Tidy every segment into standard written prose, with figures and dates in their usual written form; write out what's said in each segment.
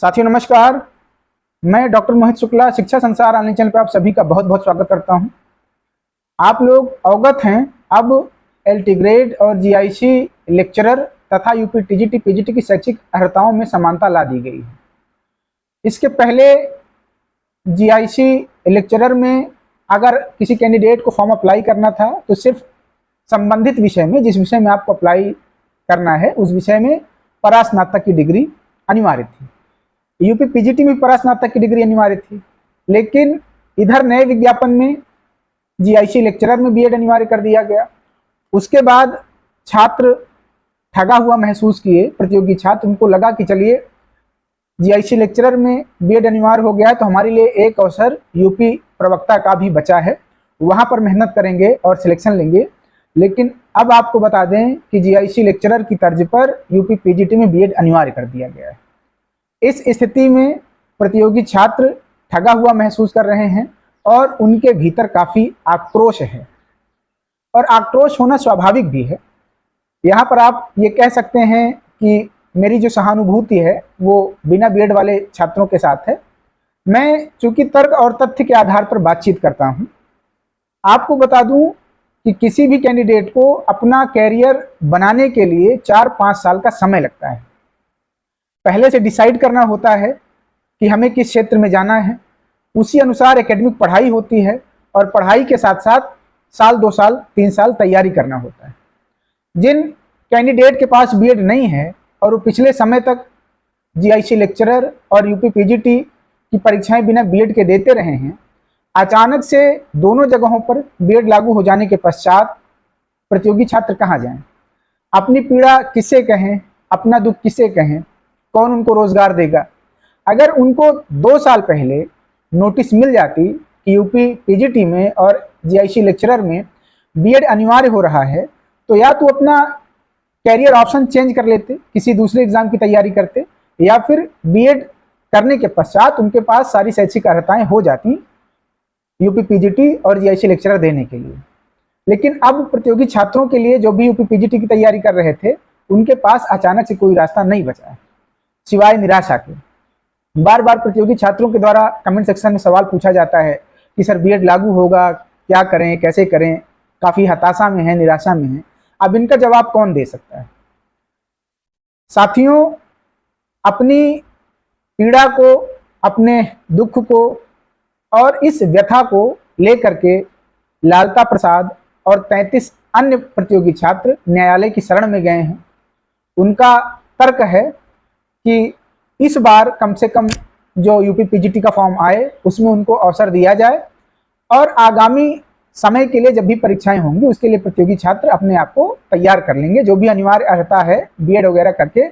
साथियों नमस्कार, मैं डॉक्टर मोहित शुक्ला शिक्षा संसार ऑनलाइन चैनल पर आप सभी का बहुत बहुत स्वागत करता हूं। आप लोग अवगत हैं, अब एलटी ग्रेड और जीआईसी लेक्चरर तथा यूपी टीजीटी पीजीटी की शैक्षिक अर्हताओं में समानता ला दी गई है। इसके पहले जीआईसी लेक्चरर में अगर किसी कैंडिडेट को फॉर्म अप्लाई करना था तो सिर्फ संबंधित विषय में, जिस विषय में आपको अप्लाई करना है उस विषय में परास्नातक की डिग्री अनिवार्य थी। यूपी पीजीटी में परास्नातक की डिग्री अनिवार्य थी, लेकिन इधर नए विज्ञापन में जीआईसी लेक्चरर में बीएड अनिवार्य कर दिया गया। उसके बाद छात्र ठगा हुआ महसूस किए, प्रतियोगी छात्र, उनको लगा कि चलिए जीआईसी लेक्चरर में बीएड अनिवार्य हो गया है तो हमारे लिए एक अवसर यूपी प्रवक्ता का भी बचा है, वहां पर मेहनत करेंगे और सिलेक्शन लेंगे। लेकिन अब आपको बता दें कि जीआईसी लेक्चरर की तर्ज पर यूपी पीजीटी में बीएड अनिवार्य कर दिया गया है। इस स्थिति में प्रतियोगी छात्र ठगा हुआ महसूस कर रहे हैं और उनके भीतर काफ़ी आक्रोश है, और आक्रोश होना स्वाभाविक भी है। यहाँ पर आप ये कह सकते हैं कि मेरी जो सहानुभूति है वो बिना बीएड वाले छात्रों के साथ है। मैं चूंकि तर्क और तथ्य के आधार पर बातचीत करता हूँ। आपको बता दूं कि किसी भी कैंडिडेट को अपना कैरियर बनाने के लिए 4-5 साल का समय लगता है। पहले से डिसाइड करना होता है कि हमें किस क्षेत्र में जाना है, उसी अनुसार एकेडमिक पढ़ाई होती है और पढ़ाई के साथ साथ साल 2 साल 3 साल तैयारी करना होता है। जिन कैंडिडेट के पास बीएड नहीं है और वो पिछले समय तक जीआईसी लेक्चरर और यूपी पीजीटी की परीक्षाएं बिना बीएड के देते रहे हैं, अचानक से दोनों जगहों पर बीएड लागू हो जाने के पश्चात प्रतियोगी छात्र कहाँ जाएं? अपनी पीड़ा किससे कहें, अपना दुख किससे कहें, कौन उनको रोजगार देगा? अगर उनको 2 साल पहले नोटिस मिल जाती कि यूपी पीजीटी में और जीआईसी लेक्चरर में बीएड अनिवार्य हो रहा है, तो या तो अपना कैरियर ऑप्शन चेंज कर लेते, किसी दूसरे एग्जाम की तैयारी करते, या फिर बीएड करने के पश्चात उनके पास सारी शैक्षिक अर्हताएं हो जाती यूपी पीजीटी और जीआईसी लेक्चरर देने के लिए। लेकिन अब प्रतियोगी छात्रों के लिए, जो भी यूपी पीजीटी की तैयारी कर रहे थे, उनके पास अचानक से कोई रास्ता नहीं बचा है सिवाय निराशा के। बार बार प्रतियोगी छात्रों के द्वारा कमेंट सेक्शन में सवाल पूछा जाता है कि सर बीएड लागू होगा, क्या करें, कैसे करें, काफ़ी हताशा में है, निराशा में है। अब इनका जवाब कौन दे सकता है? साथियों, अपनी पीड़ा को, अपने दुख को और इस व्यथा को लेकर के लालता प्रसाद और 33 अन्य प्रतियोगी छात्र न्यायालय की शरण में गए हैं। उनका तर्क है कि इस बार कम से कम जो यूपी पीजीटी का फॉर्म आए उसमें उनको अवसर दिया जाए, और आगामी समय के लिए जब भी परीक्षाएं होंगी उसके लिए प्रतियोगी छात्र अपने आप को तैयार कर लेंगे। जो भी अनिवार्य अर्हता है बीएड वगैरह करके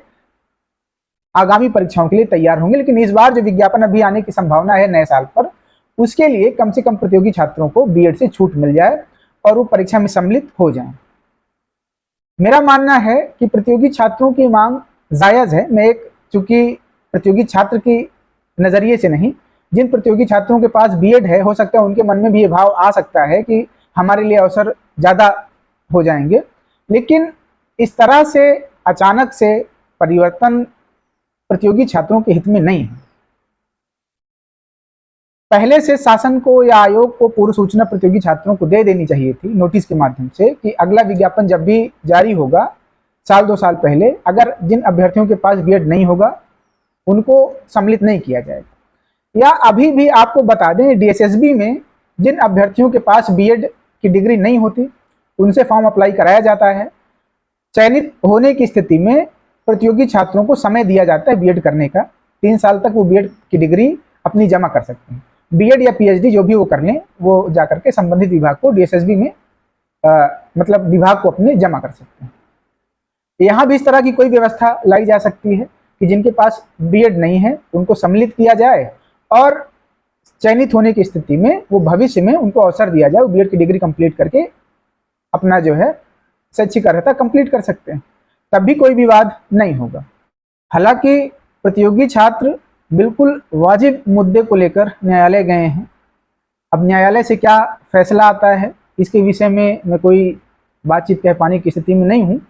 आगामी परीक्षाओं के लिए तैयार होंगे। लेकिन इस बार जो विज्ञापन अभी आने की संभावना है नए साल पर, उसके लिए कम से कम प्रतियोगी छात्रों को बीएड से छूट मिल जाए और वो परीक्षा में सम्मिलित हो जाएं। मेरा मानना है कि प्रतियोगी छात्रों की मांग जायज़ है। मैं चूंकि प्रतियोगी छात्र की नज़रिए से नहीं, जिन प्रतियोगी छात्रों के पास बीएड है, हो सकता है उनके मन में भी ये भाव आ सकता है कि हमारे लिए अवसर ज़्यादा हो जाएंगे। लेकिन इस तरह से अचानक से परिवर्तन प्रतियोगी छात्रों के हित में नहीं है। पहले से शासन को या आयोग को पूर्व सूचना प्रतियोगी छात्रों को दे देनी चाहिए थी नोटिस के माध्यम से कि अगला विज्ञापन जब भी जारी होगा साल 2 साल पहले, अगर जिन अभ्यर्थियों के पास बीएड नहीं होगा उनको सम्मिलित नहीं किया जाएगा। या अभी भी आपको बता दें, डीएसएसबी में जिन अभ्यर्थियों के पास बीएड की डिग्री नहीं होती उनसे फॉर्म अप्लाई कराया जाता है। चयनित होने की स्थिति में प्रतियोगी छात्रों को समय दिया जाता है बीएड करने का। 3 साल तक वो बीएड की डिग्री अपनी जमा कर सकते हैं। बीएड या पीएचडी जो भी वो कर लें, वो जाकर के संबंधित विभाग को डीएसएसबी में मतलब विभाग को अपने जमा कर सकते हैं। यहाँ भी इस तरह की कोई व्यवस्था लाई जा सकती है कि जिनके पास बीएड नहीं है उनको सम्मिलित किया जाए, और चयनित होने की स्थिति में वो भविष्य में उनको अवसर दिया जाए, वो बीएड की डिग्री कंप्लीट करके अपना जो है शैक्षिक अर्हता कंप्लीट कर सकते हैं। तब भी कोई विवाद नहीं होगा। हालांकि प्रतियोगी छात्र बिल्कुल वाजिब मुद्दे को लेकर न्यायालय गए हैं। अब न्यायालय से क्या फैसला आता है इसके विषय में मैं कोई बातचीत कह पाने की स्थिति में नहीं हूँ।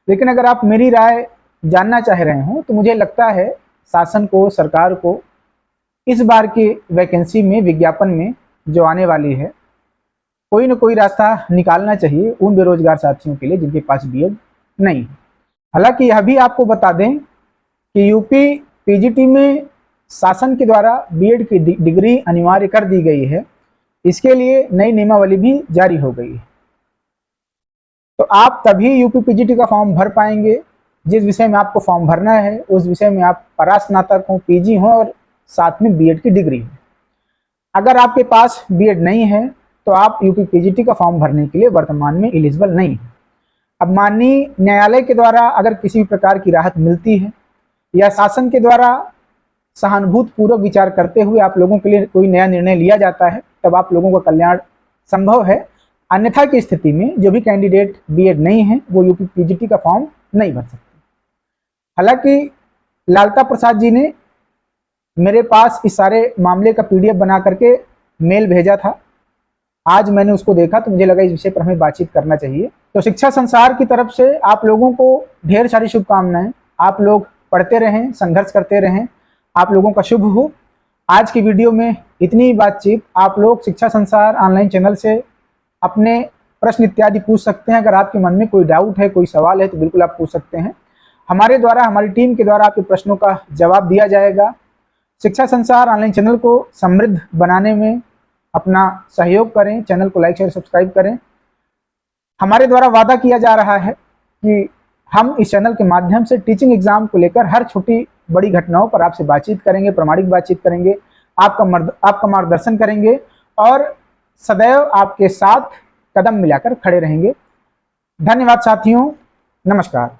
लेकिन अगर आप मेरी राय जानना चाह रहे हो तो मुझे लगता है शासन को, सरकार को इस बार की वैकेंसी में, विज्ञापन में जो आने वाली है, कोई ना कोई रास्ता निकालना चाहिए उन बेरोजगार साथियों के लिए जिनके पास बीएड नहीं है। हालांकि यह भी आपको बता दें कि यूपी पीजीटी में शासन के द्वारा बीएड की डिग्री अनिवार्य कर दी गई है। इसके लिए नई नियमावली भी जारी हो गई है। तो आप तभी यूपी पीजीटी का फॉर्म भर पाएंगे जिस विषय में आपको फॉर्म भरना है, उस विषय में आप परास्नातक हो, पीजी हो और साथ में बीएड की डिग्री हो। अगर आपके पास बीएड नहीं है तो आप यूपी पीजीटी का फॉर्म भरने के लिए वर्तमान में एलिजिबल नहीं है। अब माननीय न्यायालय के द्वारा अगर किसी भी प्रकार की राहत मिलती है या शासन के द्वारा सहानुभूति पूर्वक विचार करते हुए आप लोगों के लिए कोई नया निर्णय लिया जाता है, तब आप लोगों का कल्याण संभव है। अन्यथा की स्थिति में जो भी कैंडिडेट बीएड नहीं है वो यूपी पीजीटी का फॉर्म नहीं भर सकते। हालांकि लालता प्रसाद जी ने मेरे पास इस सारे मामले का पीडीएफ बना करके मेल भेजा था। आज मैंने उसको देखा तो मुझे लगा इस विषय पर हमें बातचीत करना चाहिए। तो शिक्षा संसार की तरफ से आप लोगों को ढेर सारी शुभकामनाएं। आप लोग पढ़ते रहें, संघर्ष करते रहें, आप लोगों का शुभ हो। आज की वीडियो में इतनी ही बातचीत। आप लोग शिक्षा संसार ऑनलाइन चैनल से अपने प्रश्न इत्यादि पूछ सकते हैं। अगर आपके मन में कोई डाउट है, कोई सवाल है तो बिल्कुल आप पूछ सकते हैं। हमारे द्वारा, हमारी टीम के द्वारा आपके प्रश्नों का जवाब दिया जाएगा। शिक्षा संसार ऑनलाइन चैनल को समृद्ध बनाने में अपना सहयोग करें, चैनल को लाइक शेयर सब्सक्राइब करें। हमारे द्वारा वादा किया जा रहा है कि हम इस चैनल के माध्यम से टीचिंग एग्जाम को लेकर हर छोटी बड़ी घटनाओं पर आपसे बातचीत करेंगे, प्रामाणिक बातचीत करेंगे, आपका मार्गदर्शन करेंगे और सदैव आपके साथ कदम मिलाकर खड़े रहेंगे। धन्यवाद साथियों, नमस्कार।